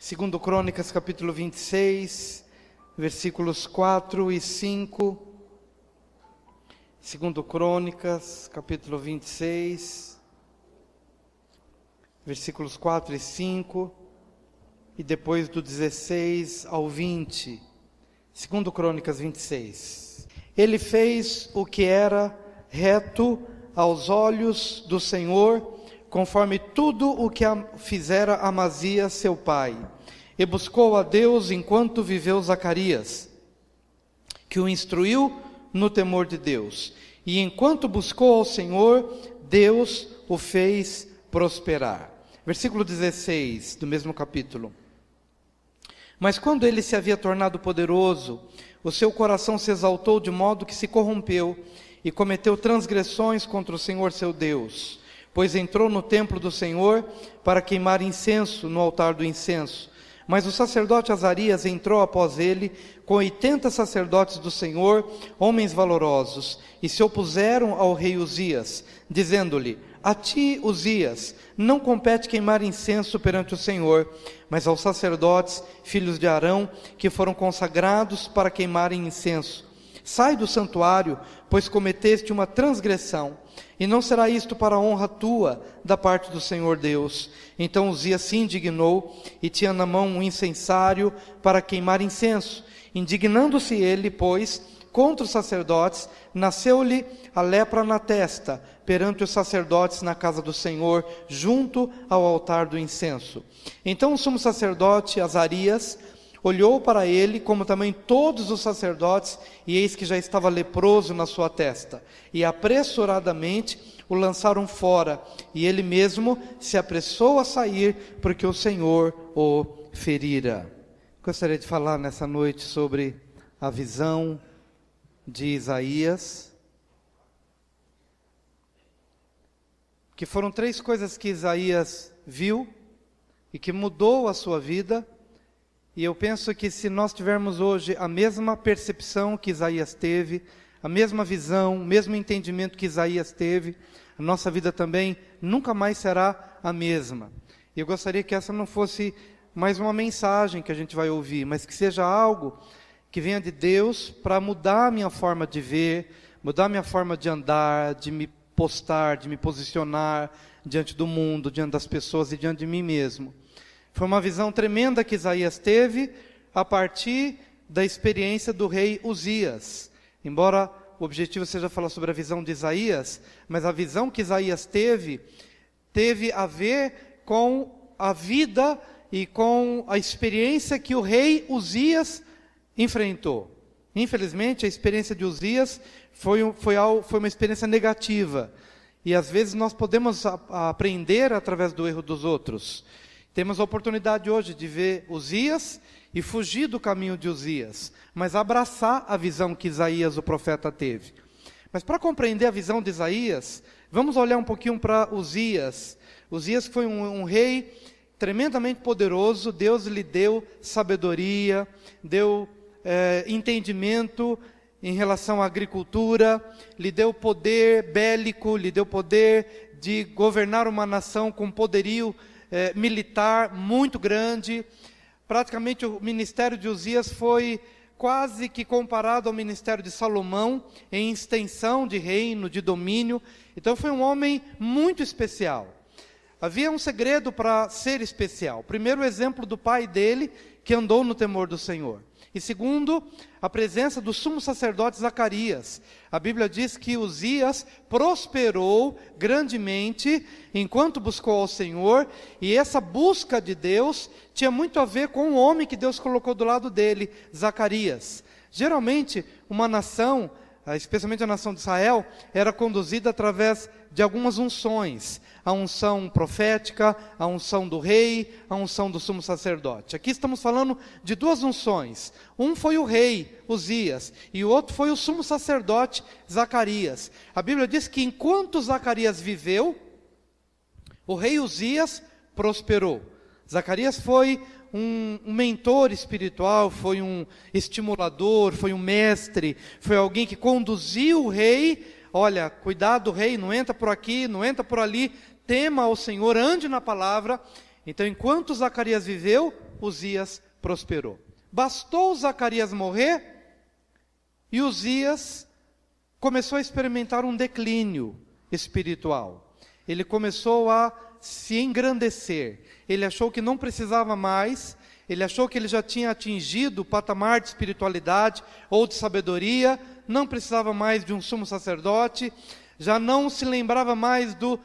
Segundo Crônicas, capítulo 26, versículos 4 e 5. Segundo Crônicas, capítulo 26, versículos 4 e 5. E depois do 16 ao 20. Segundo Crônicas 26. Ele fez o que era reto aos olhos do Senhor, conforme tudo o que fizera Amazias seu pai, e buscou a Deus enquanto viveu Zacarias, que o instruiu no temor de Deus, e enquanto buscou ao Senhor, Deus o fez prosperar. Versículo 16 do mesmo capítulo. Mas quando ele se havia tornado poderoso, o seu coração se exaltou de modo que se corrompeu, e cometeu transgressões contra o Senhor seu Deus, pois entrou no templo do Senhor para queimar incenso no altar do incenso. Mas o sacerdote Azarias entrou após ele, com 80 sacerdotes do Senhor, homens valorosos, e se opuseram ao rei Uzias, dizendo-lhe: a ti, Uzias, não compete queimar incenso perante o Senhor, mas aos sacerdotes, filhos de Arão, que foram consagrados para queimarem incenso. Sai do santuário, pois cometeste uma transgressão, e não será isto para a honra tua, da parte do Senhor Deus. Então Uzias se indignou, e tinha na mão um incensário para queimar incenso. Indignando-se ele, pois, contra os sacerdotes, nasceu-lhe a lepra na testa, perante os sacerdotes na casa do Senhor, junto ao altar do incenso. Então o sumo sacerdote Azarias olhou para ele, como também todos os sacerdotes, e eis que já estava leproso na sua testa. E apressuradamente o lançaram fora, e ele mesmo se apressou a sair, porque o Senhor o ferira. Gostaria de falar nessa noite sobre a visão de Isaías, que foram 3 coisas que Isaías viu, e que mudou a sua vida. E eu penso que se nós tivermos hoje a mesma percepção que Isaías teve, a mesma visão, o mesmo entendimento que Isaías teve, a nossa vida também nunca mais será a mesma. E eu gostaria que essa não fosse mais uma mensagem que a gente vai ouvir, mas que seja algo que venha de Deus para mudar a minha forma de ver, mudar a minha forma de andar, de me postar, de me posicionar diante do mundo, diante das pessoas e diante de mim mesmo. Foi uma visão tremenda que Isaías teve a partir da experiência do rei Uzias. Embora o objetivo seja falar sobre a visão de Isaías, mas a visão que Isaías teve a ver com a vida e com a experiência que o rei Uzias enfrentou. Infelizmente, a experiência de Uzias foi uma experiência negativa. E às vezes nós podemos aprender através do erro dos outros. Temos a oportunidade hoje de ver Uzias e fugir do caminho de Uzias, mas abraçar a visão que Isaías, o profeta, teve. Mas para compreender a visão de Isaías, vamos olhar um pouquinho para Uzias. Uzias foi um rei tremendamente poderoso. Deus lhe deu sabedoria, deu entendimento em relação à agricultura, lhe deu poder bélico, lhe deu poder de governar uma nação com poderio militar muito grande. Praticamente o ministério de Uzias foi quase que comparado ao ministério de Salomão, em extensão de reino, de domínio. Então foi um homem muito especial. Havia um segredo para ser especial. Primeiro, o exemplo do pai dele, que andou no temor do Senhor. E segundo, a presença do sumo sacerdote Zacarias. A Bíblia diz que Uzias prosperou grandemente enquanto buscou ao Senhor, e essa busca de Deus tinha muito a ver com o homem que Deus colocou do lado dele, Zacarias. Geralmente, uma nação, especialmente a nação de Israel, era conduzida através de algumas unções. A unção profética, a unção do rei, a unção do sumo sacerdote. Aqui estamos falando de 2 unções. Um foi o rei, Uzias, e o outro foi o sumo sacerdote, Zacarias. A Bíblia diz que enquanto Zacarias viveu, o rei Uzias prosperou. Zacarias foi um mentor espiritual, foi um estimulador, foi um mestre, foi alguém que conduziu o rei. Olha, cuidado rei, não entra por aqui, não entra por ali, tema ao Senhor, ande na palavra. Então enquanto Zacarias viveu, Uzias prosperou. Bastou Zacarias morrer e Uzias começou a experimentar um declínio espiritual. Ele começou a se engrandecer. Ele achou que não precisava mais. Ele achou que ele já tinha atingido o patamar de espiritualidade ou de sabedoria. Não precisava mais de um sumo sacerdote. Já não se lembrava mais do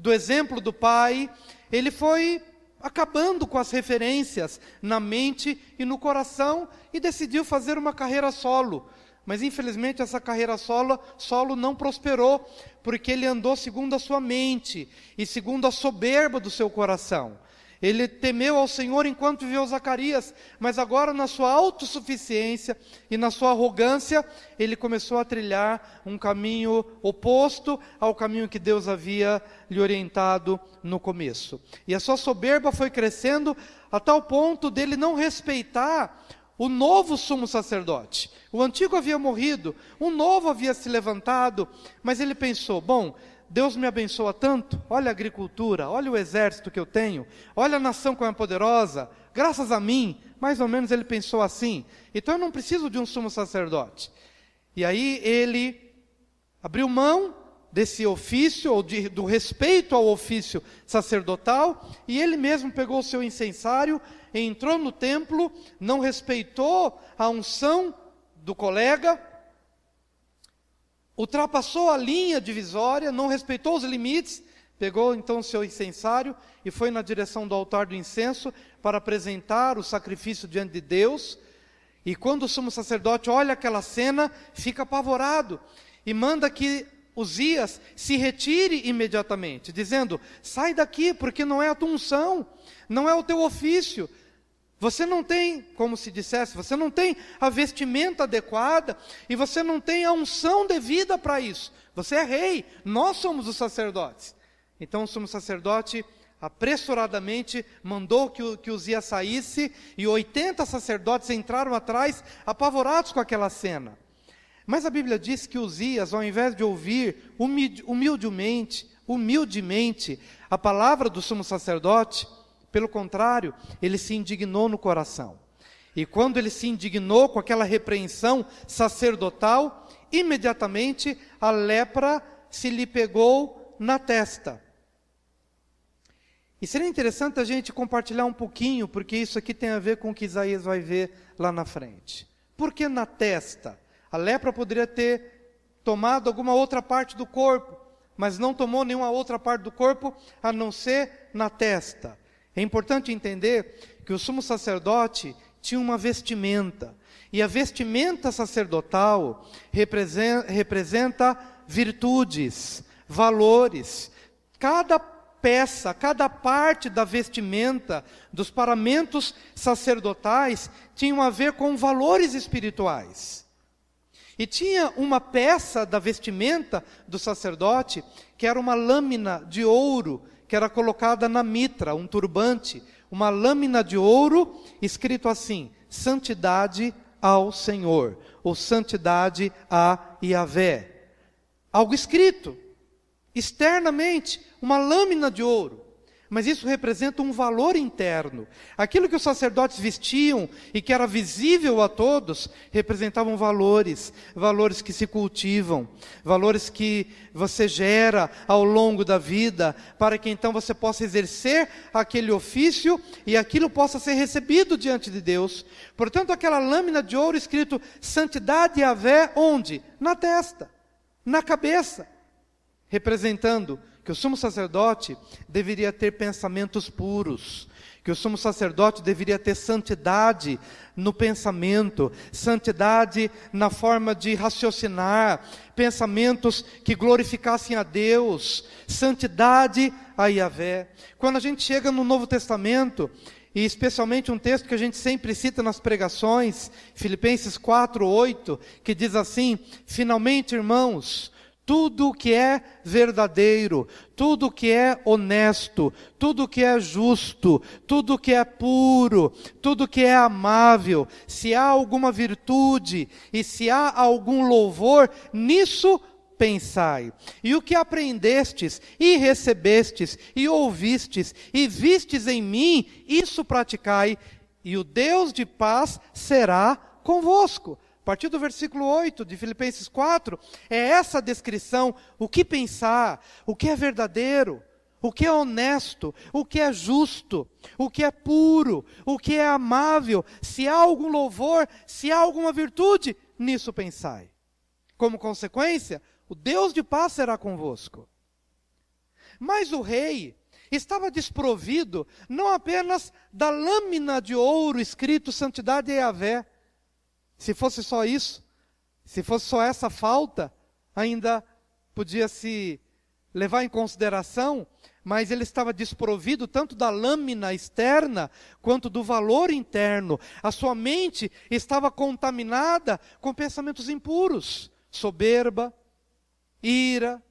exemplo do pai. Ele foi acabando com as referências na mente e no coração e decidiu fazer uma carreira solo. Mas infelizmente essa carreira solo não prosperou, porque ele andou segundo a sua mente e segundo a soberba do seu coração. Ele temeu ao Senhor enquanto viveu Zacarias, mas agora na sua autossuficiência e na sua arrogância, ele começou a trilhar um caminho oposto ao caminho que Deus havia lhe orientado no começo. E a sua soberba foi crescendo a tal ponto dele não respeitar o novo sumo sacerdote. O antigo havia morrido, um novo havia se levantado, mas ele pensou, bom, Deus me abençoa tanto, olha a agricultura, olha o exército que eu tenho, olha a nação como é poderosa, graças a mim, mais ou menos ele pensou assim, então eu não preciso de um sumo sacerdote. E aí ele abriu mão desse ofício, ou do respeito ao ofício sacerdotal, e ele mesmo pegou o seu incensário, entrou no templo, não respeitou a unção do colega, ultrapassou a linha divisória, não respeitou os limites, pegou então o seu incensário e foi na direção do altar do incenso para apresentar o sacrifício diante de Deus. E quando o sumo sacerdote olha aquela cena, fica apavorado e manda que Uzias se retire imediatamente, dizendo, sai daqui porque não é a tua unção, não é o teu ofício. Você não tem, como se dissesse, você não tem a vestimenta adequada e você não tem a unção devida para isso. Você é rei, nós somos os sacerdotes. Então o sumo sacerdote apressuradamente mandou que Uzias saísse e 80 sacerdotes entraram atrás, apavorados com aquela cena. Mas a Bíblia diz que Uzias, ao invés de ouvir humildemente a palavra do sumo sacerdote, pelo contrário, ele se indignou no coração. E quando ele se indignou com aquela repreensão sacerdotal, imediatamente a lepra se lhe pegou na testa. E seria interessante a gente compartilhar um pouquinho, porque isso aqui tem a ver com o que Isaías vai ver lá na frente. Por que na testa? A lepra poderia ter tomado alguma outra parte do corpo, mas não tomou nenhuma outra parte do corpo, a não ser na testa. É importante entender que o sumo sacerdote tinha uma vestimenta, e a vestimenta sacerdotal representa virtudes, valores. Cada peça, cada parte da vestimenta, dos paramentos sacerdotais, tinham a ver com valores espirituais. E tinha uma peça da vestimenta do sacerdote, que era uma lâmina de ouro, que era colocada na mitra, um turbante, uma lâmina de ouro, escrito assim, santidade ao Senhor, ou santidade a Yahvé. Algo escrito, externamente, uma lâmina de ouro. Mas isso representa um valor interno. Aquilo que os sacerdotes vestiam e que era visível a todos, representavam valores que se cultivam, valores que você gera ao longo da vida, para que então você possa exercer aquele ofício e aquilo possa ser recebido diante de Deus. Portanto, aquela lâmina de ouro escrito santidade Yahvé, onde? Na testa, na cabeça, representando que o sumo sacerdote deveria ter pensamentos puros, que o sumo sacerdote deveria ter santidade no pensamento, santidade na forma de raciocinar, pensamentos que glorificassem a Deus, santidade a Yahvé. Quando a gente chega no Novo Testamento, e especialmente um texto que a gente sempre cita nas pregações, Filipenses 4:8, que diz assim, finalmente, irmãos, tudo que é verdadeiro, tudo que é honesto, tudo que é justo, tudo que é puro, tudo que é amável, se há alguma virtude e se há algum louvor, nisso pensai. E o que aprendestes e recebestes e ouvistes e vistes em mim, isso praticai, e o Deus de paz será convosco. A partir do versículo 8 de Filipenses 4, é essa a descrição, o que pensar, o que é verdadeiro, o que é honesto, o que é justo, o que é puro, o que é amável, se há algum louvor, se há alguma virtude, nisso pensai. Como consequência, o Deus de paz será convosco. Mas o rei estava desprovido não apenas da lâmina de ouro escrito Santidade a Yahvé. Se fosse só isso, se fosse só essa falta, ainda podia se levar em consideração, mas ele estava desprovido tanto da lâmina externa, quanto do valor interno. A sua mente estava contaminada com pensamentos impuros, soberba, ira,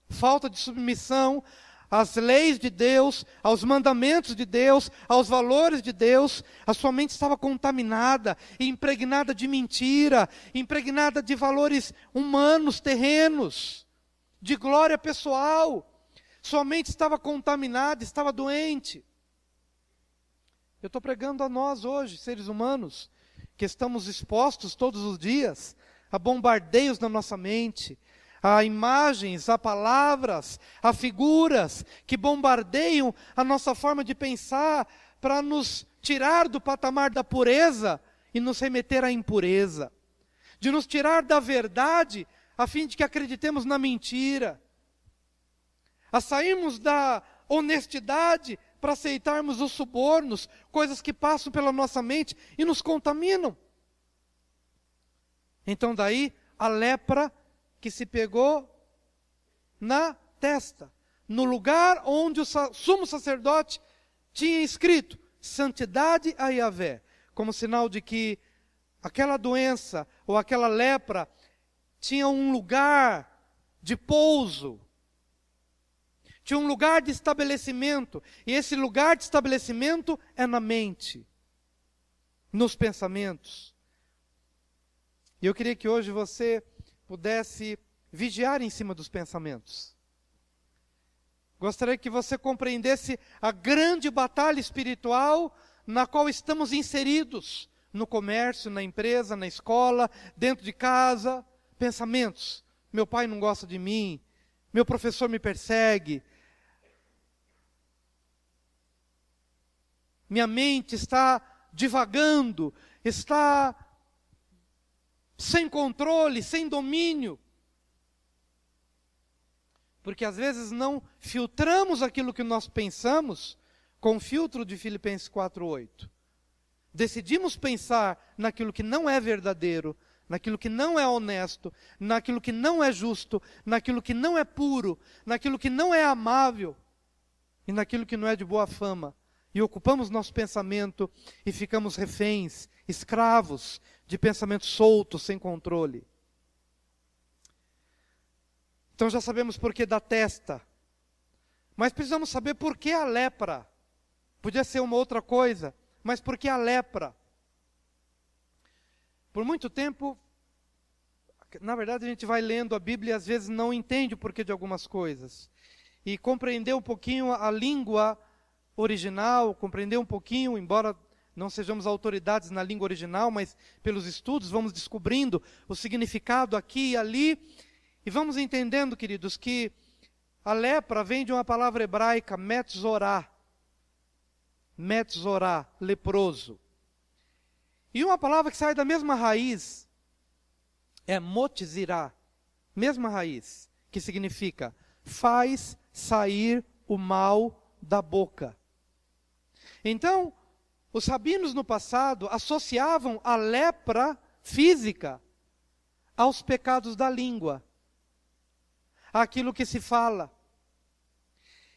falta de submissão às leis de Deus, aos mandamentos de Deus, aos valores de Deus. A sua mente estava contaminada, impregnada de mentira, impregnada de valores humanos, terrenos, de glória pessoal. Sua mente estava contaminada, estava doente. Eu estou pregando a nós hoje, seres humanos, que estamos expostos todos os dias a bombardeios na nossa mente, a imagens, a palavras, a figuras que bombardeiam a nossa forma de pensar para nos tirar do patamar da pureza e nos remeter à impureza, de nos tirar da verdade a fim de que acreditemos na mentira, a sairmos da honestidade para aceitarmos os subornos, coisas que passam pela nossa mente e nos contaminam. Então daí a lepra que se pegou na testa, no lugar onde o sumo sacerdote tinha escrito Santidade a Yahvé, como sinal de que aquela doença ou aquela lepra tinha um lugar de pouso, tinha um lugar de estabelecimento, e esse lugar de estabelecimento é na mente, nos pensamentos. E eu queria que hoje você pudesse vigiar em cima dos pensamentos. Gostaria que você compreendesse a grande batalha espiritual na qual estamos inseridos, no comércio, na empresa, na escola, dentro de casa. Pensamentos: meu pai não gosta de mim, meu professor me persegue, minha mente está divagando, está sem controle, sem domínio. Porque às vezes não filtramos aquilo que nós pensamos com o filtro de Filipenses 4:8. Decidimos pensar naquilo que não é verdadeiro, naquilo que não é honesto, naquilo que não é justo, naquilo que não é puro, naquilo que não é amável e naquilo que não é de boa fama. E ocupamos nosso pensamento e ficamos reféns, escravos de pensamentos soltos, sem controle. Então já sabemos por que da testa, mas precisamos saber por que a lepra. Podia ser uma outra coisa, mas por que a lepra? Por muito tempo, na verdade a gente vai lendo a Bíblia e às vezes não entende o porquê de algumas coisas. E compreender um pouquinho a língua original, compreender um pouquinho, embora não sejamos autoridades na língua original, mas pelos estudos vamos descobrindo o significado aqui e ali, e vamos entendendo, queridos, que a lepra vem de uma palavra hebraica, metzorá, leproso. E uma palavra que sai da mesma raiz é motzirá, mesma raiz, que significa faz sair o mal da boca. Então, os rabinos no passado associavam a lepra física aos pecados da língua, àquilo que se fala.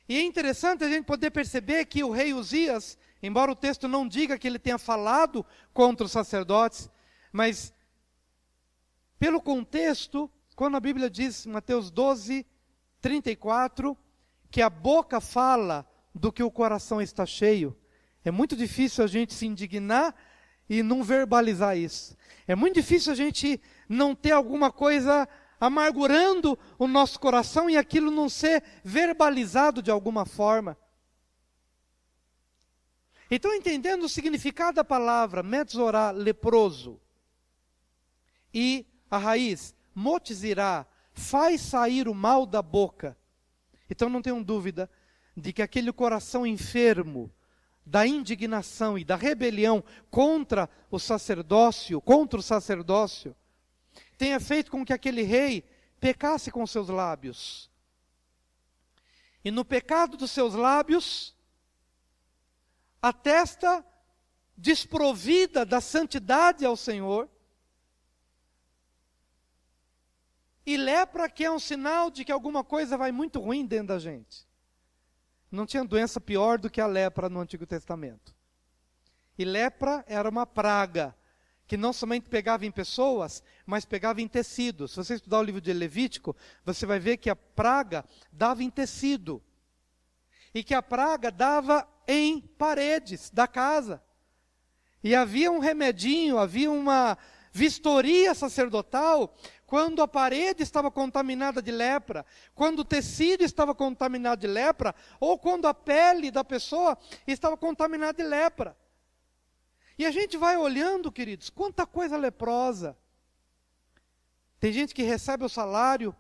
E é interessante a gente poder perceber que o rei Uzias, embora o texto não diga que ele tenha falado contra os sacerdotes, mas pelo contexto, quando a Bíblia diz, Mateus 12:34, que a boca fala do que o coração está cheio, é muito difícil a gente se indignar e não verbalizar isso. É muito difícil a gente não ter alguma coisa amargurando o nosso coração e aquilo não ser verbalizado de alguma forma. Então, entendendo o significado da palavra metzorá, leproso, e a raiz, motizirá, faz sair o mal da boca. Então não tenham dúvida de que aquele coração enfermo da indignação e da rebelião contra o sacerdócio, tenha feito com que aquele rei pecasse com seus lábios. E no pecado dos seus lábios, a testa desprovida da santidade ao Senhor, e lepra, que é um sinal de que alguma coisa vai muito ruim dentro da gente. Não tinha doença pior do que a lepra no Antigo Testamento. E lepra era uma praga, que não somente pegava em pessoas, mas pegava em tecidos. Se você estudar o livro de Levítico, você vai ver que a praga dava em tecido. E que a praga dava em paredes da casa. E havia um remedinho, havia uma vistoria sacerdotal, quando a parede estava contaminada de lepra, quando o tecido estava contaminado de lepra, ou quando a pele da pessoa estava contaminada de lepra. E a gente vai olhando, queridos, quanta coisa leprosa. Tem gente que recebe o salário,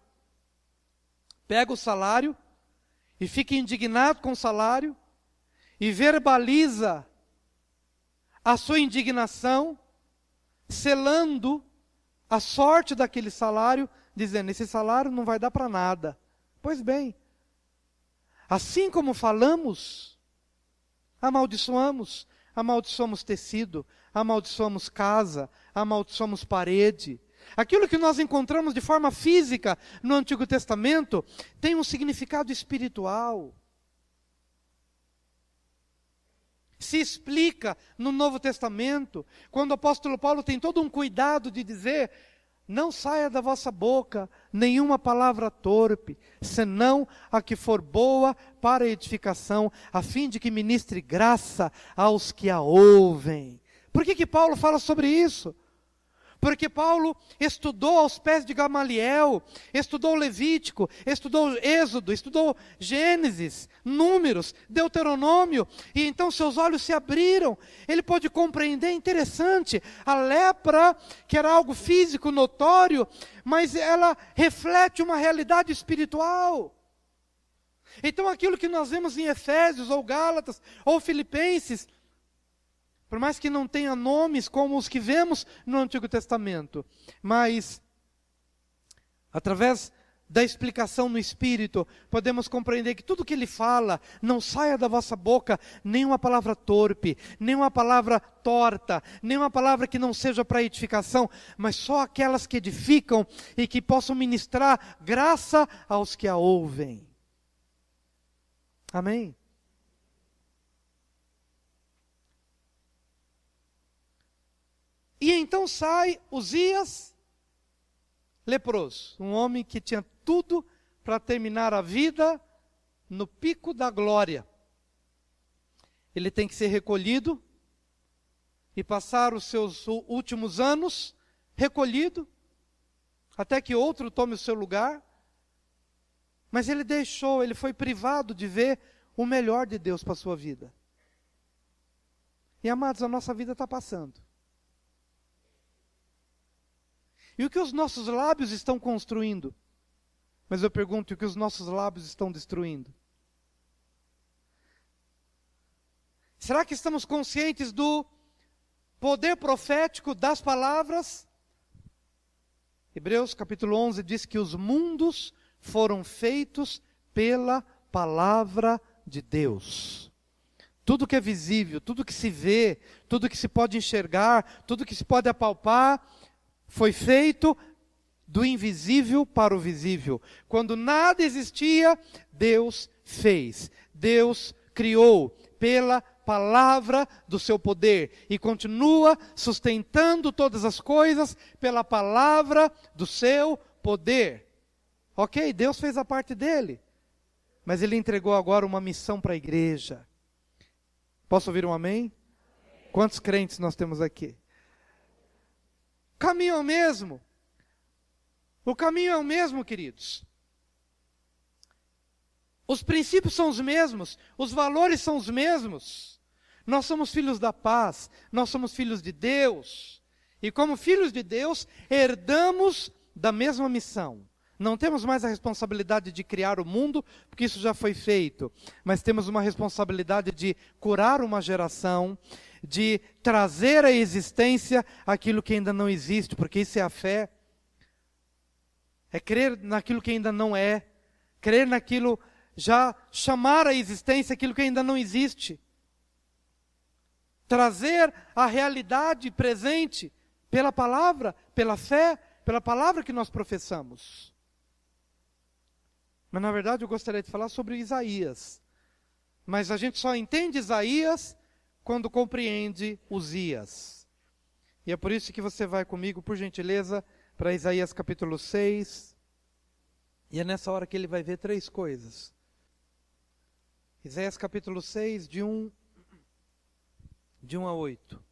pega o salário, e fica indignado com o salário, e verbaliza a sua indignação, selando a sorte daquele salário, dizendo, esse salário não vai dar para nada. Pois bem, assim como falamos, amaldiçoamos tecido, amaldiçoamos casa, amaldiçoamos parede. Aquilo que nós encontramos de forma física no Antigo Testamento tem um significado espiritual. Se explica no Novo Testamento, quando o apóstolo Paulo tem todo um cuidado de dizer, não saia da vossa boca nenhuma palavra torpe, senão a que for boa para edificação, a fim de que ministre graça aos que a ouvem. Por que Paulo fala sobre isso? Porque Paulo estudou aos pés de Gamaliel, estudou Levítico, estudou Êxodo, estudou Gênesis, Números, Deuteronômio, e então seus olhos se abriram, ele pôde compreender, interessante, a lepra, que era algo físico, notório, mas ela reflete uma realidade espiritual. Então aquilo que nós vemos em Efésios, ou Gálatas, ou Filipenses, por mais que não tenha nomes como os que vemos no Antigo Testamento, mas, através da explicação no Espírito, podemos compreender que tudo que ele fala, não saia da vossa boca nenhuma palavra torpe, nenhuma palavra torta, nenhuma palavra que não seja para edificação, mas só aquelas que edificam e que possam ministrar graça aos que a ouvem. Amém? E então sai Uzias leproso, um homem que tinha tudo para terminar a vida no pico da glória. Ele tem que ser recolhido e passar os seus últimos anos recolhido, até que outro tome o seu lugar. Mas ele foi privado de ver o melhor de Deus para a sua vida. E amados, a nossa vida está passando. E o que os nossos lábios estão construindo? Mas eu pergunto, o que os nossos lábios estão destruindo? Será que estamos conscientes do poder profético das palavras? Hebreus capítulo 11 diz que os mundos foram feitos pela palavra de Deus. Tudo que é visível, tudo que se vê, tudo que se pode enxergar, tudo que se pode apalpar, foi feito do invisível para o visível. Quando nada existia, Deus fez. Deus criou pela palavra do seu poder. E continua sustentando todas as coisas pela palavra do seu poder. Ok, Deus fez a parte dele. Mas Ele entregou agora uma missão para a igreja. Posso ouvir um amém? Quantos crentes nós temos aqui? O caminho é o mesmo. O caminho é o mesmo, queridos. Os princípios são os mesmos. Os valores são os mesmos. Nós somos filhos da paz, nós somos filhos de Deus. E como filhos de Deus, herdamos da mesma missão. Não temos mais a responsabilidade de criar o mundo, porque isso já foi feito. Mas temos uma responsabilidade de curar uma geração, de trazer à existência aquilo que ainda não existe, porque isso é a fé. É crer naquilo que ainda não é. Crer naquilo, já chamar à existência aquilo que ainda não existe. Trazer a realidade presente pela palavra, pela fé, pela palavra que nós professamos. Mas na verdade eu gostaria de falar sobre Isaías. Mas a gente só entende Isaías quando compreende Uzias. E é por isso que você vai comigo, por gentileza, para Isaías capítulo 6. E é nessa hora que ele vai ver três coisas. Isaías capítulo 6, de 1 a 8.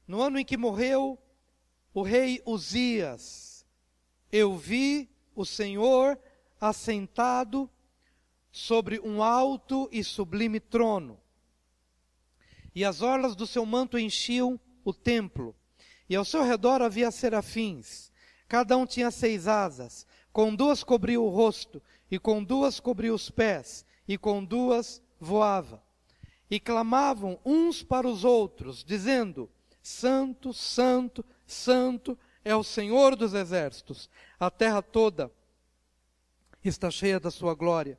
No ano em que morreu o rei Uzias, eu vi o Senhor assentado sobre um alto e sublime trono. E as orlas do seu manto enchiam o templo. E ao seu redor havia serafins. Cada um tinha 6 asas. Com 2 cobria o rosto, e com 2 cobria os pés, e com 2 voava. E clamavam uns para os outros, dizendo: Santo, Santo, Santo é o Senhor dos exércitos. A terra toda está cheia da sua glória.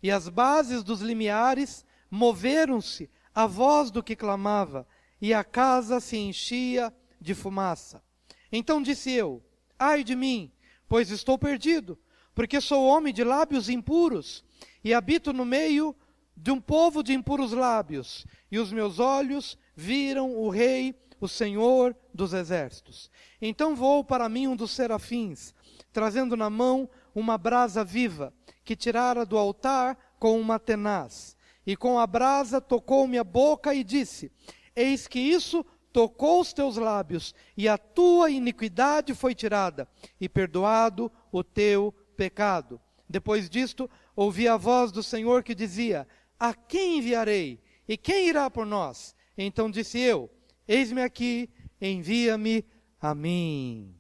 E as bases dos limiares moveram-se à voz do que clamava, e a casa se enchia de fumaça. Então disse eu: ai de mim, pois estou perdido, porque sou homem de lábios impuros, e habito no meio de um povo de impuros lábios, e os meus olhos viram o Rei, o Senhor dos exércitos. Então voou para mim um dos serafins, trazendo na mão uma brasa viva, que tirara do altar com uma tenaz. E com a brasa tocou-me a boca e disse: eis que isso tocou os teus lábios, e a tua iniquidade foi tirada, e perdoado o teu pecado. Depois disto, ouvi a voz do Senhor que dizia: a quem enviarei? E quem irá por nós? Então disse eu: eis-me aqui, envia-me a mim.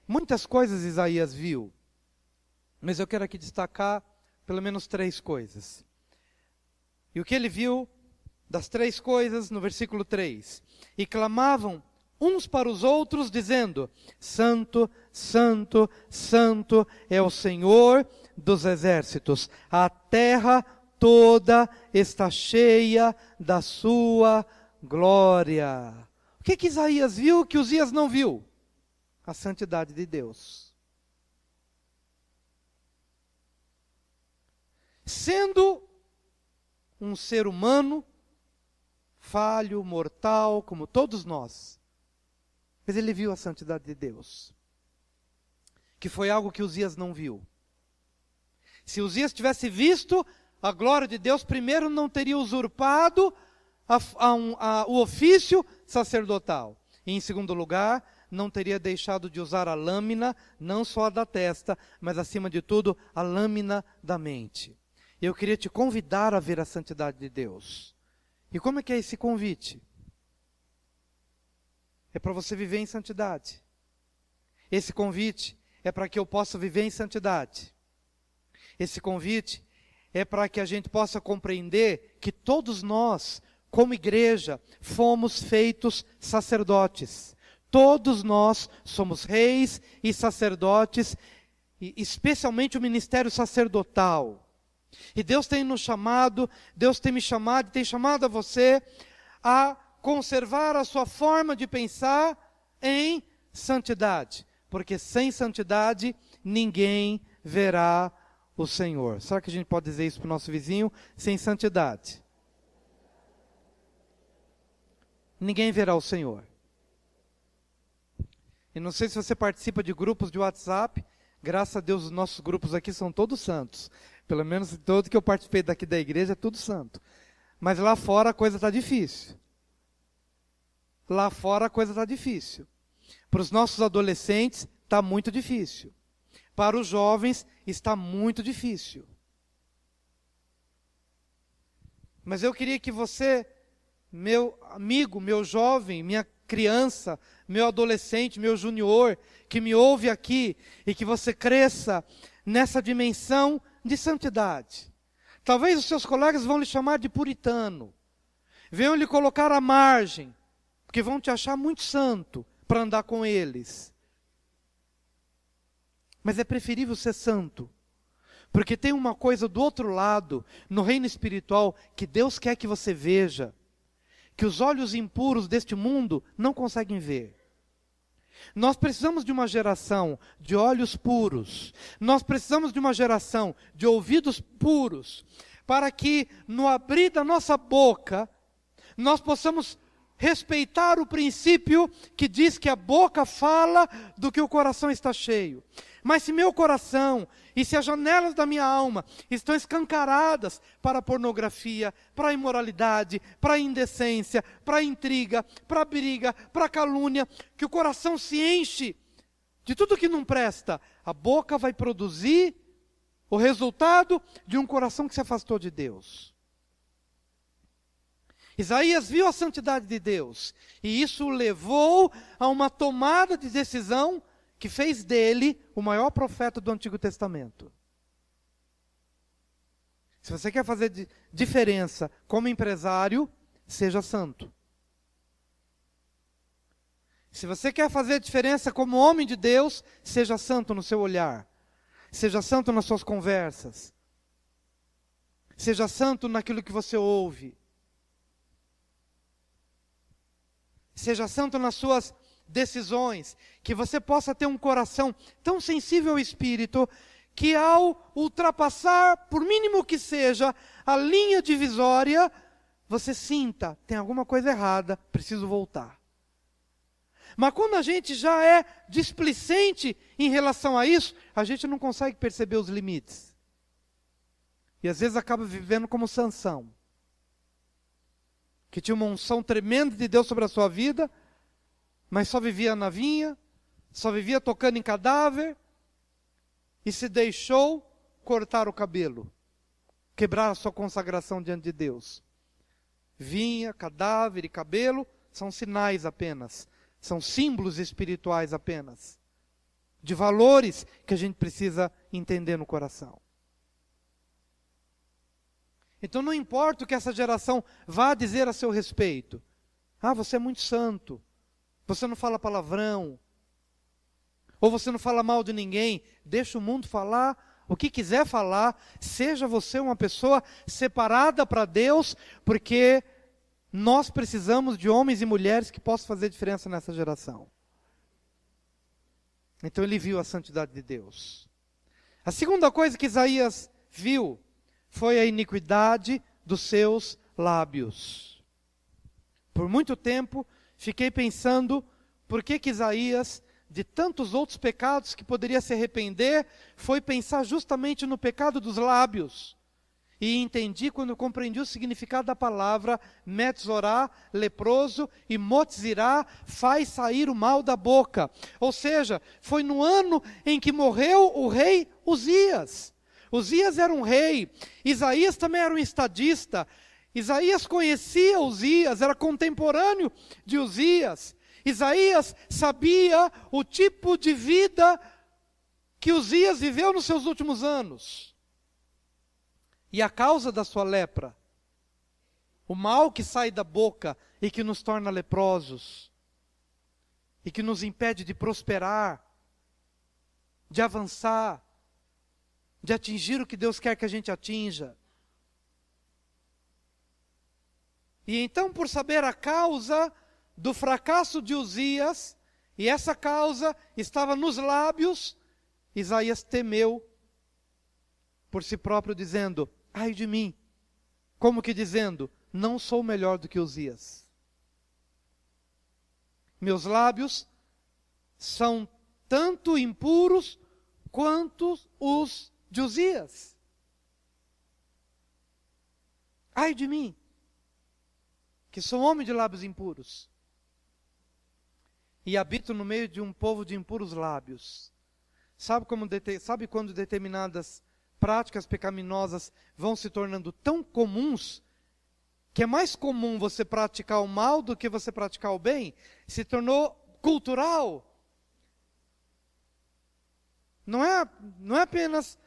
Muitas coisas Isaías viu, mas eu quero aqui destacar pelo menos 3 coisas. E o que ele viu das 3 coisas, no versículo 3. E clamavam uns para os outros, dizendo: Santo, Santo, Santo é o Senhor dos exércitos. A terra toda está cheia da sua glória. O que Isaías viu que Uzias não viu? A santidade de Deus. Sendo um ser humano, falho, mortal, como todos nós, mas ele viu a santidade de Deus, que foi algo que Uzias não viu. Se Uzias tivesse visto a glória de Deus, primeiro não teria usurpado o ofício sacerdotal, e em segundo lugar, não teria deixado de usar a lâmina, não só a da testa, mas acima de tudo, a lâmina da mente. Eu queria te convidar a ver a santidade de Deus. E como é que é esse convite? É para você viver em santidade. Esse convite é para que eu possa viver em santidade. Esse convite é para que a gente possa compreender que todos nós, como igreja, fomos feitos sacerdotes. Todos nós somos reis e sacerdotes, e especialmente o ministério sacerdotal. E Deus tem nos chamado, Deus tem me chamado e tem chamado a você a conservar a sua forma de pensar em santidade. Porque sem santidade ninguém verá o Senhor. Será que a gente pode dizer isso para o nosso vizinho? Sem santidade ninguém verá o Senhor. E não sei se você participa de grupos de WhatsApp. Graças a Deus os nossos grupos aqui são todos santos. Pelo menos todo que eu participei daqui da igreja é tudo santo. Mas lá fora a coisa está difícil. Lá fora a coisa está difícil. Para os nossos adolescentes está muito difícil. Para os jovens está muito difícil. Mas eu queria que você, meu amigo, meu jovem, minha criança, meu adolescente, meu junior, que me ouve aqui, e que você cresça nessa dimensão de santidade. Talvez os seus colegas vão lhe chamar de puritano, venham lhe colocar à margem, porque vão te achar muito santo para andar com eles. Mas é preferível ser santo, porque tem uma coisa do outro lado, no reino espiritual, que Deus quer que você veja, que os olhos impuros deste mundo não conseguem ver. Nós precisamos de uma geração de olhos puros, nós precisamos de uma geração de ouvidos puros, para que no abrir da nossa boca, nós possamos respeitar o princípio que diz que a boca fala do que o coração está cheio. Mas se meu coração e se as janelas da minha alma estão escancaradas para a pornografia, para a imoralidade, para a indecência, para a intriga, para a briga, para a calúnia, que o coração se enche de tudo que não presta, a boca vai produzir o resultado de um coração que se afastou de Deus. Isaías viu a santidade de Deus, e isso o levou a uma tomada de decisão que fez dele o maior profeta do Antigo Testamento. Se você quer fazer diferença como empresário, seja santo. Se você quer fazer diferença como homem de Deus, seja santo no seu olhar, seja santo nas suas conversas, seja santo naquilo que você ouve, seja santo nas suas decisões, que você possa ter um coração tão sensível ao Espírito, que ao ultrapassar, por mínimo que seja, a linha divisória, você sinta, tem alguma coisa errada, preciso voltar. Mas quando a gente já é displicente em relação a isso, a gente não consegue perceber os limites. E às vezes acaba vivendo como Sansão, que tinha uma unção tremenda de Deus sobre a sua vida, mas só vivia na vinha, só vivia tocando em cadáver, e se deixou cortar o cabelo, quebrar a sua consagração diante de Deus. Vinha, cadáver e cabelo são sinais apenas, são símbolos espirituais apenas, de valores que a gente precisa entender no coração. Então não importa o que essa geração vá dizer a seu respeito. Ah, você é muito santo. Você não fala palavrão. Ou você não fala mal de ninguém. Deixa o mundo falar o que quiser falar. Seja você uma pessoa separada para Deus, porque nós precisamos de homens e mulheres que possam fazer diferença nessa geração. Então ele viu a santidade de Deus. A segunda coisa que Isaías viu foi a iniquidade dos seus lábios. Por muito tempo, fiquei pensando, por que Isaías, de tantos outros pecados que poderia se arrepender, foi pensar justamente no pecado dos lábios. E entendi quando compreendi o significado da palavra metzorá, leproso, e motzirá, faz sair o mal da boca. Ou seja, foi no ano em que morreu o rei Uzias. Uzias era um rei, Isaías também era um estadista, Isaías conhecia Uzias, era contemporâneo de Uzias. Isaías sabia o tipo de vida que Uzias viveu nos seus últimos anos. E a causa da sua lepra, o mal que sai da boca e que nos torna leprosos, e que nos impede de prosperar, de avançar, de atingir o que Deus quer que a gente atinja. E então, por saber a causa do fracasso de Uzias, e essa causa estava nos lábios, Isaías temeu por si próprio, dizendo, ai de mim, como que dizendo, não sou melhor do que Uzias. Meus lábios são tanto impuros quanto os de Uzias. Ai de mim, que sou homem de lábios impuros, e habito no meio de um povo de impuros lábios. Sabe quando determinadas práticas pecaminosas vão se tornando tão comuns, que é mais comum você praticar o mal do que você praticar o bem, se tornou cultural. Não é apenas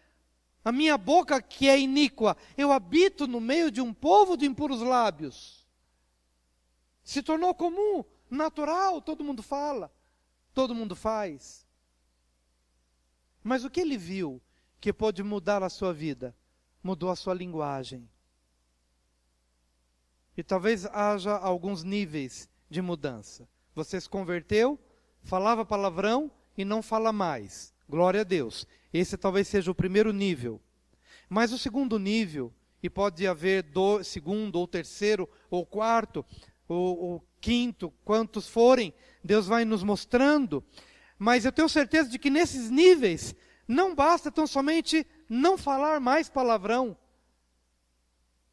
a minha boca que é iníqua, eu habito no meio de um povo de impuros lábios. Se tornou comum, natural, todo mundo fala, todo mundo faz. Mas o que ele viu que pôde mudar a sua vida? Mudou a sua linguagem. E talvez haja alguns níveis de mudança. Você se converteu, falava palavrão e não fala mais. Glória a Deus. Esse talvez seja o primeiro nível. Mas o segundo nível, e pode haver segundo, ou terceiro, ou quarto, ou quinto, quantos forem, Deus vai nos mostrando. Mas eu tenho certeza de que nesses níveis, não basta tão somente não falar mais palavrão.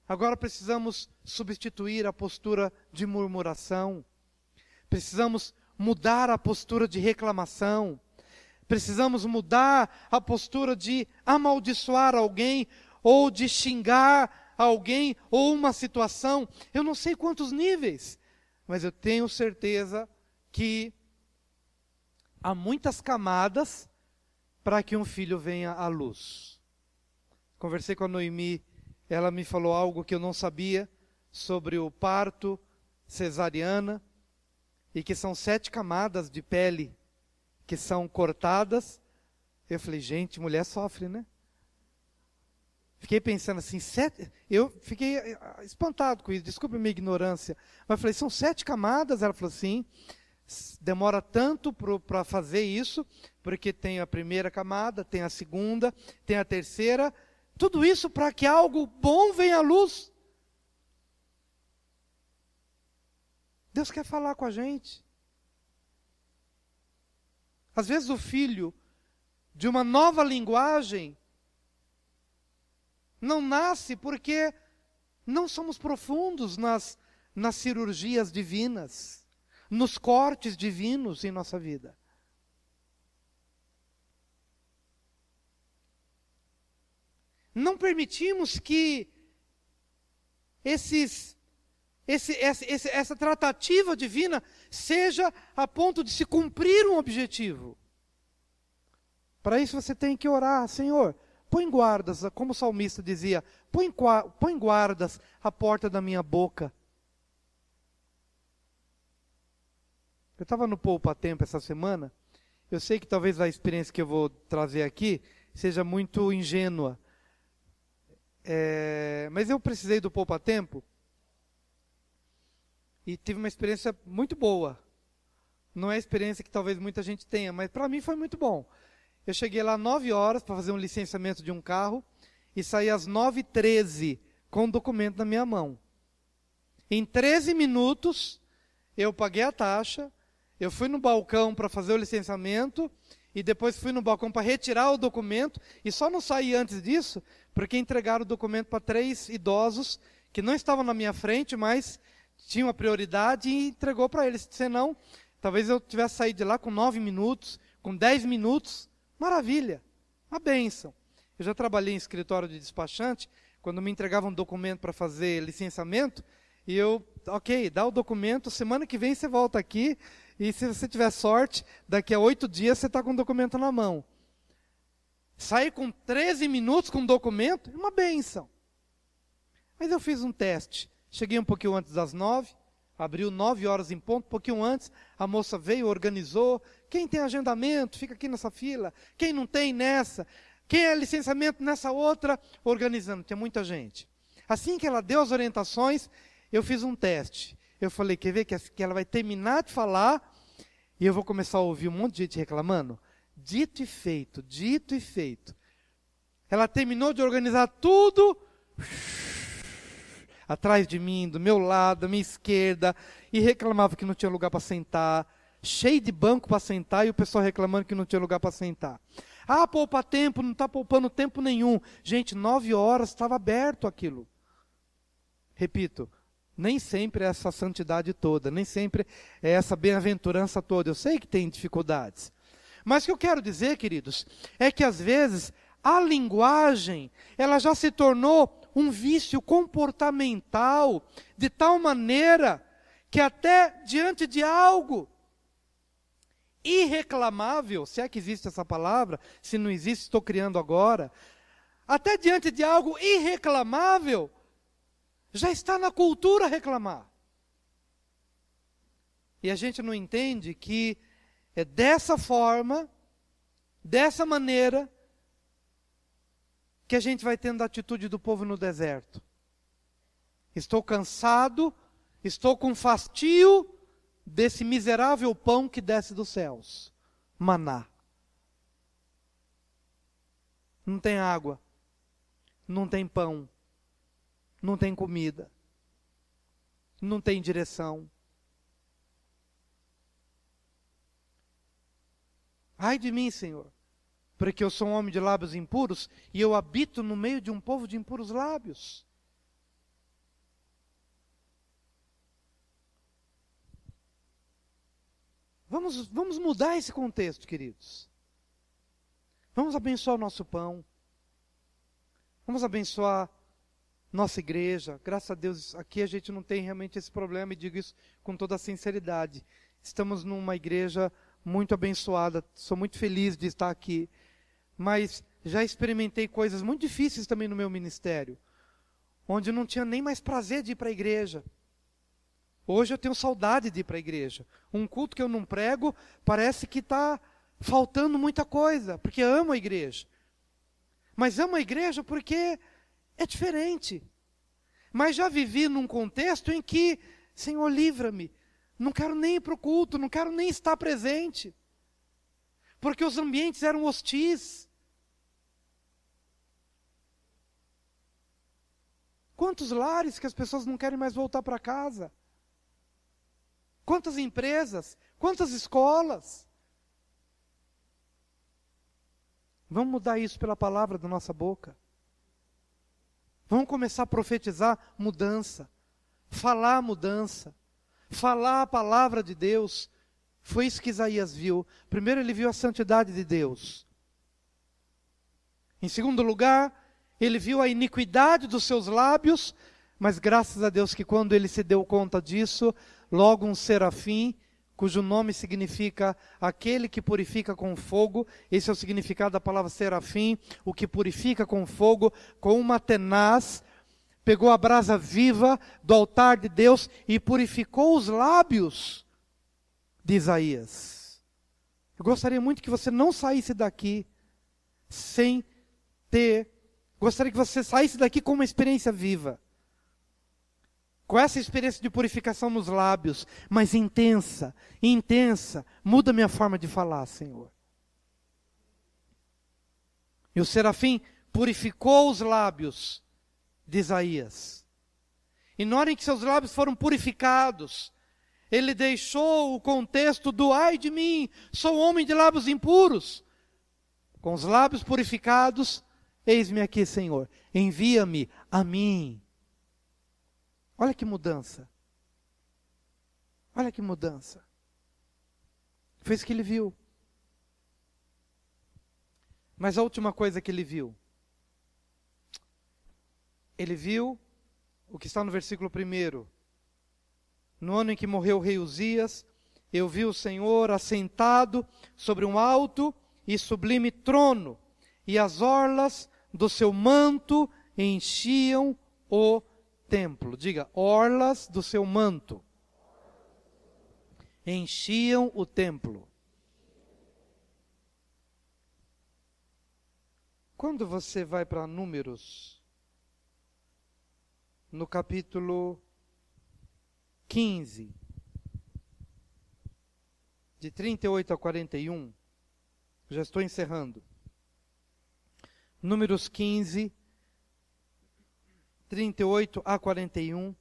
Agora precisamos substituir a postura de murmuração. Precisamos mudar a postura de reclamação. Precisamos mudar a postura de amaldiçoar alguém, ou de xingar alguém, ou uma situação. Eu não sei quantos níveis, mas eu tenho certeza que há muitas camadas para que um filho venha à luz. Conversei com a Noemi, ela me falou algo que eu não sabia sobre o parto cesariana, e que são 7 camadas de pele que são cortadas. Eu falei, gente, mulher sofre, né? Fiquei pensando assim, 7... Eu fiquei espantado com isso, desculpe a minha ignorância. Mas eu falei, são 7 camadas? Ela falou assim, demora tanto para fazer isso, porque tem a primeira camada, tem a segunda, tem a terceira. Tudo isso para que algo bom venha à luz. Deus quer falar com a gente. Às vezes o filho de uma nova linguagem não nasce porque não somos profundos nas cirurgias divinas, nos cortes divinos em nossa vida. Não permitimos que essa tratativa divina seja a ponto de se cumprir um objetivo. Para isso você tem que orar, Senhor, põe guardas, como o salmista dizia, põe guardas à porta da minha boca. Eu estava no Poupa Tempo essa semana, eu sei que talvez a experiência que eu vou trazer aqui seja muito ingênua, mas eu precisei do Poupa Tempo, e tive uma experiência muito boa. Não é a experiência que talvez muita gente tenha, mas para mim foi muito bom. Eu cheguei lá 9 horas para fazer um licenciamento de um carro e saí às 9h13 com o documento na minha mão. Em 13 minutos, eu paguei a taxa, eu fui no balcão para fazer o licenciamento e depois fui no balcão para retirar o documento e só não saí antes disso porque entregaram o documento para 3 idosos que não estavam na minha frente, mas tinha uma prioridade e entregou para eles. Senão, talvez eu tivesse saído de lá com 9 minutos, com 10 minutos. Maravilha, uma bênção. Eu já trabalhei em escritório de despachante, quando me entregavam um documento para fazer licenciamento, e eu, ok, dá o documento, semana que vem você volta aqui, e se você tiver sorte, daqui a 8 dias você está com o documento na mão. Sair com 13 minutos com o documento, é uma bênção. Mas eu fiz um teste. Cheguei um pouquinho antes das 9, abriu 9 horas em ponto, um pouquinho antes, a moça veio, organizou. Quem tem agendamento, fica aqui nessa fila. Quem não tem, nessa. Quem é licenciamento, nessa outra, organizando. Tinha muita gente. Assim que ela deu as orientações, eu fiz um teste. Eu falei, quer ver que ela vai terminar de falar, e eu vou começar a ouvir um monte de gente reclamando? Dito e feito, dito e feito. Ela terminou de organizar tudo, atrás de mim, do meu lado, da minha esquerda, e reclamava que não tinha lugar para sentar, cheio de banco para sentar, e o pessoal reclamando que não tinha lugar para sentar. Ah, poupa tempo, não está poupando tempo nenhum. Gente, 9 horas, estava aberto aquilo. Repito, nem sempre é essa santidade toda, nem sempre é essa bem-aventurança toda. Eu sei que tem dificuldades. Mas o que eu quero dizer, queridos, é que às vezes a linguagem, ela já se tornou um vício comportamental, de tal maneira que até diante de algo irreclamável, se é que existe essa palavra, se não existe, estou criando agora, até diante de algo irreclamável, já está na cultura reclamar. E a gente não entende que é dessa forma, dessa maneira, que a gente vai tendo a atitude do povo no deserto. Estou cansado, estou com fastio desse miserável pão que desce dos céus. Maná. Não tem água, não tem pão, não tem comida, não tem direção. Ai de mim, Senhor, porque eu sou um homem de lábios impuros e eu habito no meio de um povo de impuros lábios. Vamos mudar esse contexto, queridos. Vamos abençoar o nosso pão. Vamos abençoar nossa igreja. Graças a Deus, aqui a gente não tem realmente esse problema, e digo isso com toda a sinceridade. Estamos numa igreja muito abençoada, sou muito feliz de estar aqui. Mas já experimentei coisas muito difíceis também no meu ministério, onde eu não tinha nem mais prazer de ir para a igreja. Hoje eu tenho saudade de ir para a igreja. Um culto que eu não prego, parece que está faltando muita coisa, porque amo a igreja. Mas amo a igreja porque é diferente. Mas já vivi num contexto em que, Senhor, livra-me. Não quero nem ir para o culto, não quero nem estar presente. Porque os ambientes eram hostis. Quantos lares que as pessoas não querem mais voltar para casa? Quantas empresas? Quantas escolas? Vamos mudar isso pela palavra da nossa boca. Vamos começar a profetizar mudança. Falar mudança. Falar a palavra de Deus. Foi isso que Isaías viu. Primeiro ele viu a santidade de Deus. Em segundo lugar, ele viu a iniquidade dos seus lábios, mas graças a Deus que quando ele se deu conta disso, logo um serafim, cujo nome significa aquele que purifica com fogo, esse é o significado da palavra serafim, o que purifica com fogo, com uma tenaz, pegou a brasa viva do altar de Deus e purificou os lábios de Isaías. Eu gostaria muito que você não saísse daqui sem gostaria que você saísse daqui com uma experiência viva. Com essa experiência de purificação nos lábios, mas intensa, muda minha forma de falar, Senhor. E o serafim purificou os lábios de Isaías. E na hora em que seus lábios foram purificados, ele deixou o contexto do ai de mim, sou homem de lábios impuros. Com os lábios purificados, eis-me aqui, Senhor, envia-me a mim. Olha que mudança. Olha que mudança. Foi isso que ele viu. Mas a última coisa que ele viu o que está no versículo 1. No ano em que morreu o rei Uzias, eu vi o Senhor assentado sobre um alto e sublime trono, e as orlas do seu manto enchiam o templo. Diga, orlas do seu manto enchiam o templo. Quando você vai para Números, no capítulo 15, de 38 a 41, já estou encerrando. Números 15, 38 a 41,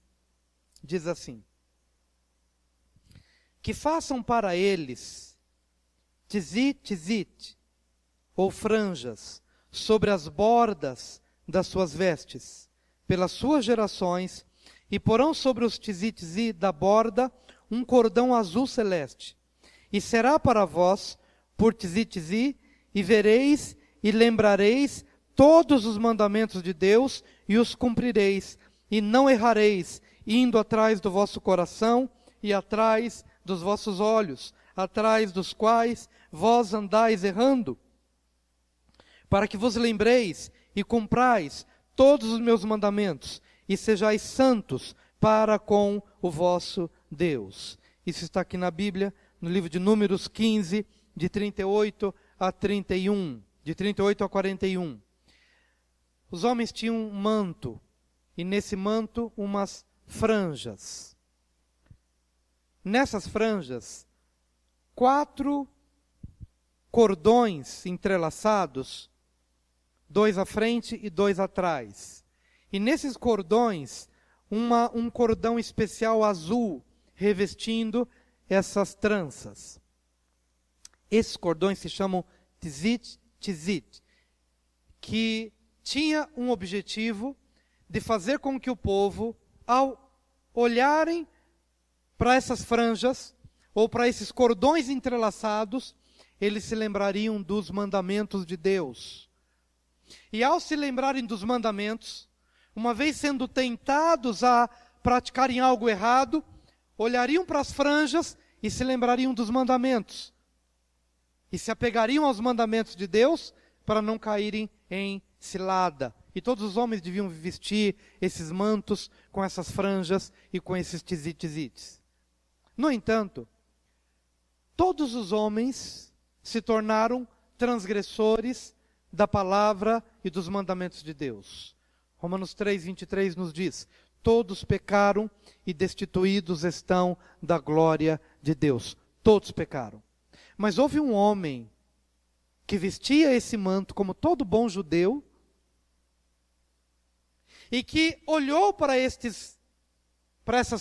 diz assim: que façam para eles tizit, ou franjas, sobre as bordas das suas vestes, pelas suas gerações, e porão sobre os tizit da borda um cordão azul celeste. E será para vós por tizit, e vereis e lembrareis todos os mandamentos de Deus e os cumprireis, e não errareis, indo atrás do vosso coração e atrás dos vossos olhos, atrás dos quais vós andais errando, para que vos lembreis e cumprais todos os meus mandamentos, e sejais santos para com o vosso Deus. Isso está aqui na Bíblia, no livro de Números 15, de 38 a 31, de 38 a 41. Os homens tinham um manto, e nesse manto umas franjas. Nessas franjas, 4 cordões entrelaçados, 2 à frente e 2 atrás. E nesses cordões, um cordão especial azul revestindo essas tranças. Esses cordões se chamam tzit, que tinha um objetivo de fazer com que o povo, ao olharem para essas franjas, ou para esses cordões entrelaçados, eles se lembrariam dos mandamentos de Deus. E ao se lembrarem dos mandamentos, uma vez sendo tentados a praticarem algo errado, olhariam para as franjas e se lembrariam dos mandamentos. E se apegariam aos mandamentos de Deus para não caírem em cilada. E todos os homens deviam vestir esses mantos com essas franjas e com esses tzitzits. No entanto, todos os homens se tornaram transgressores da palavra e dos mandamentos de Deus. Romanos 3, 23 nos diz: todos pecaram e destituídos estão da glória de Deus. Todos pecaram. Mas houve um homem que vestia esse manto como todo bom judeu e que olhou para essas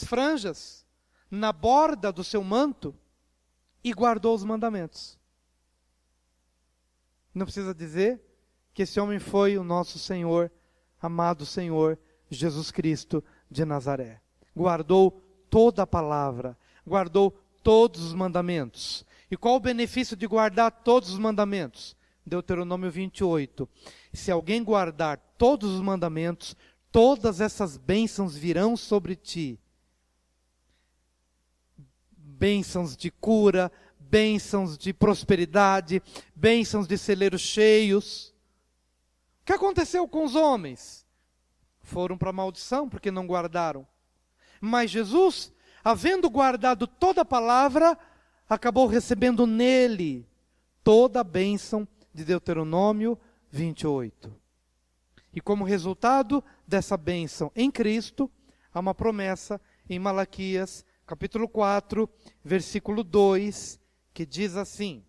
franjas na borda do seu manto e guardou os mandamentos. Não precisa dizer que esse homem foi o nosso Senhor, amado Senhor Jesus Cristo de Nazaré. Guardou toda a palavra, guardou todos os mandamentos. E qual o benefício de guardar todos os mandamentos? Deuteronômio 28. Se alguém guardar todos os mandamentos, todas essas bênçãos virão sobre ti. Bênçãos de cura, bênçãos de prosperidade, bênçãos de celeiros cheios. O que aconteceu com os homens? Foram para a maldição porque não guardaram. Mas Jesus, havendo guardado toda a palavra, acabou recebendo nele toda a bênção de Deuteronômio 28. E como resultado dessa bênção em Cristo, há uma promessa em Malaquias, capítulo 4, versículo 2, que diz assim: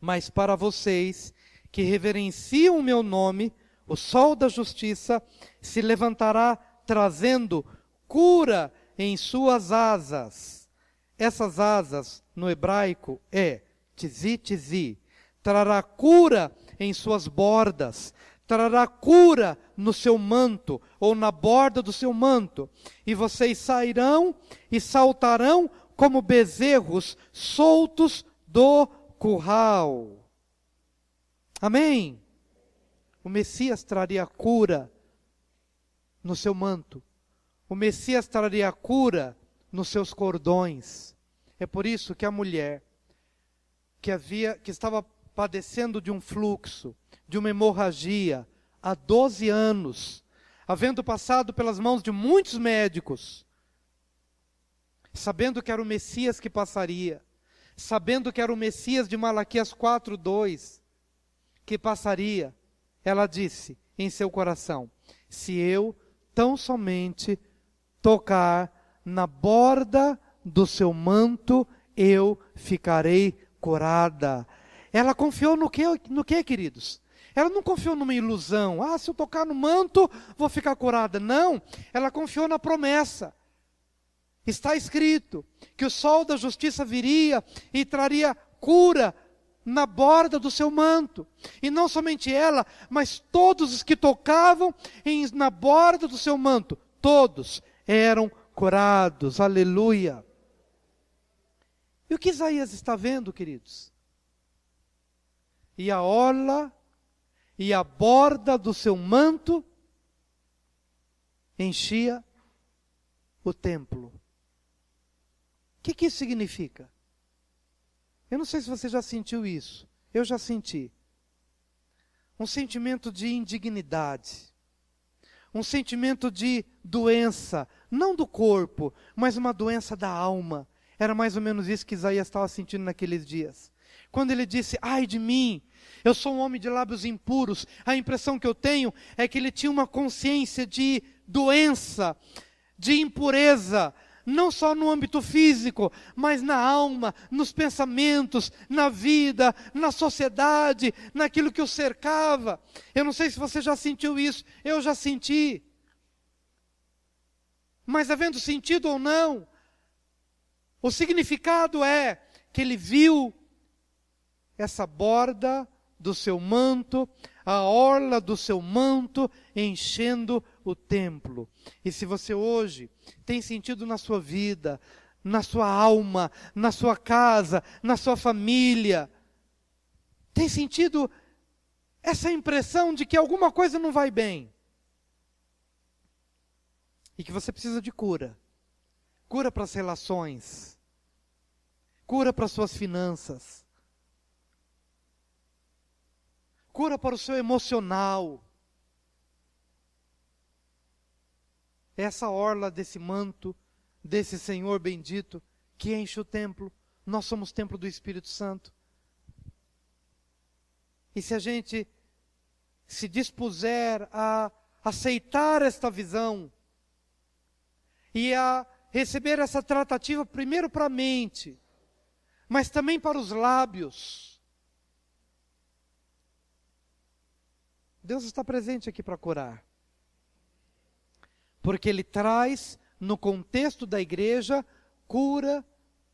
mas para vocês que reverenciam o meu nome, o sol da justiça se levantará trazendo cura em suas asas. Essas asas, no hebraico, é tzi, trará cura em suas bordas, trará cura no seu manto, ou na borda do seu manto, e vocês sairão e saltarão como bezerros soltos do curral. Amém? O Messias traria cura no seu manto, o Messias traria cura nos seus cordões. É por isso que a mulher que estava padecendo de um fluxo, de uma hemorragia, há 12 anos, havendo passado pelas mãos de muitos médicos, sabendo que era o Messias que passaria, sabendo que era o Messias de Malaquias 4:2 que passaria, ela disse em seu coração: se eu tão somente tocar na borda do seu manto, eu ficarei curada. Ela confiou no que, queridos? Ela não confiou numa ilusão. Ah, se eu tocar no manto, vou ficar curada. Não, ela confiou na promessa. Está escrito que o sol da justiça viria e traria cura na borda do seu manto. E não somente ela, mas todos os que tocavam na borda do seu manto, todos eram curados. Aleluia. E o que Isaías está vendo, queridos? E a orla e a borda do seu manto enchia o templo. O que isso significa? Eu não sei se você já sentiu isso. Eu já senti. Um sentimento de indignidade. Um sentimento de doença. Não do corpo, mas uma doença da alma. Era mais ou menos isso que Isaías estava sentindo naqueles dias. Quando ele disse, ai de mim, eu sou um homem de lábios impuros. A impressão que eu tenho é que ele tinha uma consciência de doença, de impureza, não só no âmbito físico, mas na alma, nos pensamentos, na vida, na sociedade, naquilo que o cercava. Eu não sei se você já sentiu isso, eu já senti. Mas havendo sentido ou não, o significado é que ele viu essa borda do seu manto, a orla do seu manto enchendo o templo. E se você hoje tem sentido na sua vida, na sua alma, na sua casa, na sua família, tem sentido essa impressão de que alguma coisa não vai bem, e que você precisa de cura. Cura para as relações, cura para as suas finanças, cura para o seu emocional. Essa orla desse manto, desse Senhor bendito, que enche o templo. Nós somos templo do Espírito Santo. E se a gente se dispuser a aceitar esta visão, e a receber essa tratativa primeiro para a mente, mas também para os lábios, Deus está presente aqui para curar. Porque Ele traz, no contexto da igreja, cura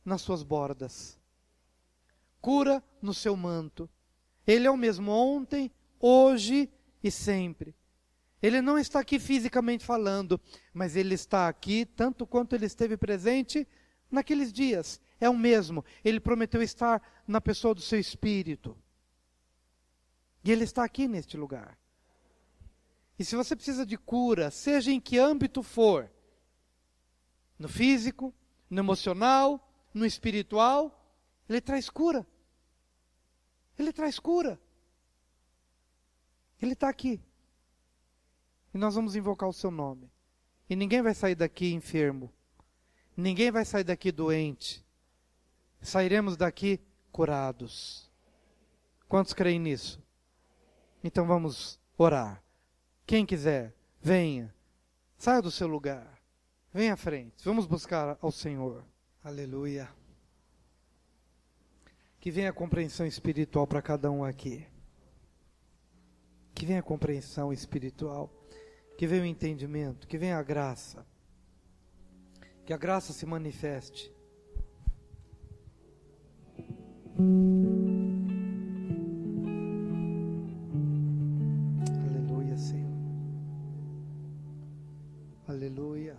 nas suas bordas. Cura no seu manto. Ele é o mesmo ontem, hoje e sempre. Ele não está aqui fisicamente falando, mas Ele está aqui tanto quanto Ele esteve presente naqueles dias. É o mesmo. Ele prometeu estar na pessoa do seu Espírito. E Ele está aqui neste lugar. E se você precisa de cura, seja em que âmbito for, no físico, no emocional, no espiritual, Ele traz cura. Ele traz cura. Ele está aqui. E nós vamos invocar o seu nome. E ninguém vai sair daqui enfermo. Ninguém vai sair daqui doente. Sairemos daqui curados. Quantos creem nisso? Então vamos orar. Quem quiser, venha. Saia do seu lugar. Venha à frente. Vamos buscar ao Senhor. Aleluia. Que venha a compreensão espiritual para cada um aqui. Que venha a compreensão espiritual. Que venha o entendimento. Que venha a graça. Que a graça se manifeste. Aleluia, Senhor. Aleluia.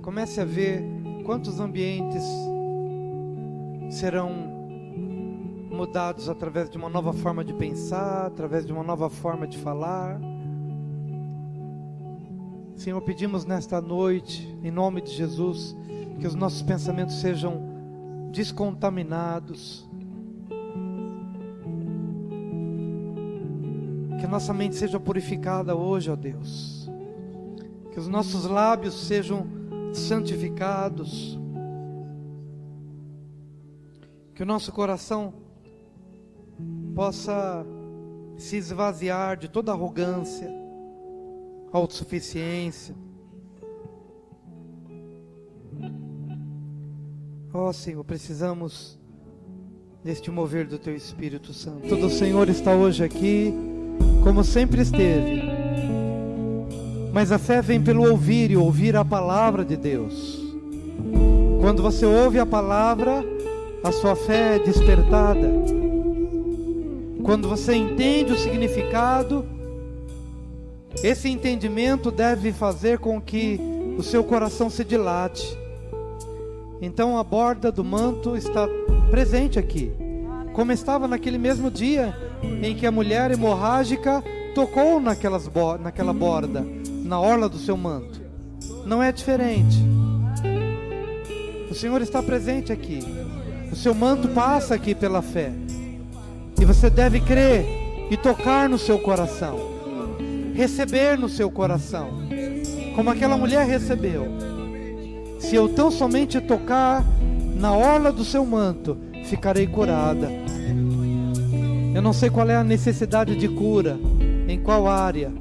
Comece a ver quantos ambientes serão mudados através de uma nova forma de pensar, através de uma nova forma de falar. Senhor, pedimos nesta noite, em nome de Jesus, que os nossos pensamentos sejam descontaminados, que a nossa mente seja purificada hoje, ó Deus, que os nossos lábios sejam santificados, que o nosso coração possa se esvaziar de toda arrogância, autossuficiência. Ó Senhor, precisamos deste mover do Teu Espírito Santo. O Senhor está hoje aqui, como sempre esteve. Mas a fé vem pelo ouvir, e ouvir a palavra de Deus. Quando você ouve a palavra, a sua fé é despertada. Quando você entende o significado, esse entendimento deve fazer com que o seu coração se dilate. Então a borda do manto está presente aqui, como estava naquele mesmo dia em que a mulher hemorrágica tocou naquela borda, na orla do seu manto. Não é diferente. O Senhor está presente aqui. O seu manto passa aqui pela fé. E você deve crer e tocar no seu coração, receber no seu coração, como aquela mulher recebeu. Se eu tão somente tocar na orla do seu manto, ficarei curada. Eu não sei qual é a necessidade de cura, em qual área,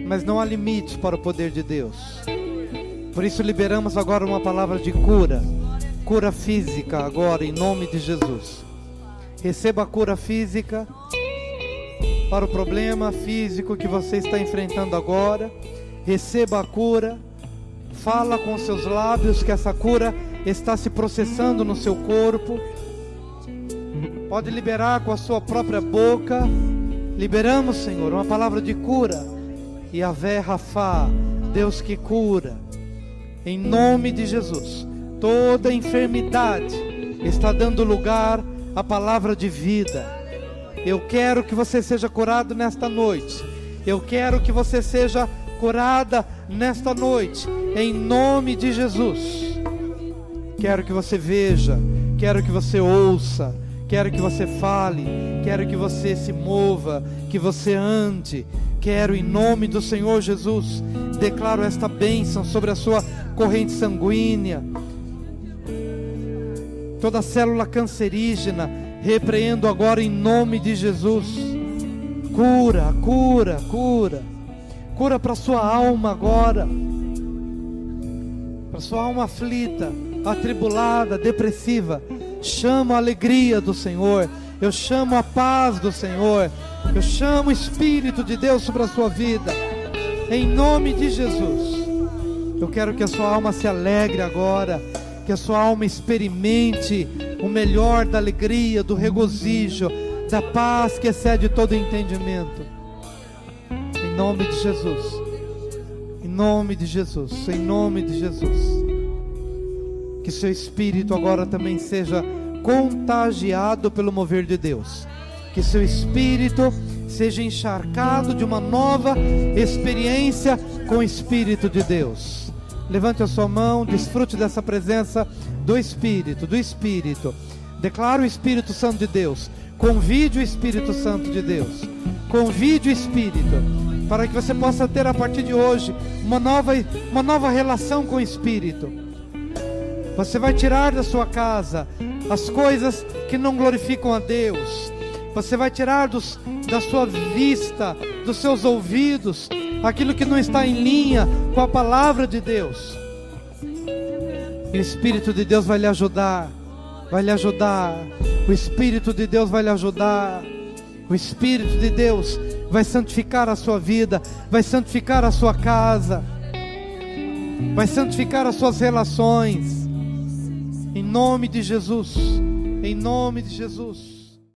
mas não há limites para o poder de Deus. Por isso liberamos agora uma palavra de cura, cura física agora, em nome de Jesus. Receba a cura física para o problema físico que você está enfrentando agora. Receba a cura. Fala com seus lábios que essa cura está se processando no seu corpo. Pode liberar com a sua própria boca. Liberamos, Senhor, uma palavra de cura. Yahvé Rafá, Deus que cura. Em nome de Jesus, toda enfermidade está dando lugar à palavra de vida. Eu quero que você seja curado nesta noite. Eu quero que você seja curada nesta noite, em nome de Jesus. Quero que você veja, quero que você ouça, quero que você fale, quero que você se mova, que você ande. Quero, em nome do Senhor Jesus, declaro esta bênção sobre a sua corrente sanguínea. Toda célula cancerígena, repreendo agora em nome de Jesus. Cura, cura, cura. Cura para sua alma agora. Para sua alma aflita, atribulada, depressiva. Chamo a alegria do Senhor. Eu chamo a paz do Senhor. Eu chamo o Espírito de Deus sobre a sua vida. Em nome de Jesus. Eu quero que a sua alma se alegre agora. Que a sua alma experimente o melhor da alegria, do regozijo, da paz que excede todo entendimento. Em nome de Jesus. Em nome de Jesus. Em nome de Jesus. Que seu espírito agora também seja contagiado pelo mover de Deus. Que seu espírito seja encharcado de uma nova experiência com o Espírito de Deus. Levante a sua mão, desfrute dessa presença do Espírito, do Espírito. Declara o Espírito Santo de Deus. Convide o Espírito Santo de Deus. Convide o Espírito, para que você possa ter a partir de hoje uma nova relação com o Espírito. Você vai tirar da sua casa as coisas que não glorificam a Deus. Você vai tirar da sua vista, dos seus ouvidos, aquilo que não está em linha com a palavra de Deus. E o Espírito de Deus vai lhe ajudar. Vai lhe ajudar. O Espírito de Deus vai lhe ajudar. O Espírito de Deus vai santificar a sua vida, vai santificar a sua casa, vai santificar as suas relações. Em nome de Jesus. Em nome de Jesus.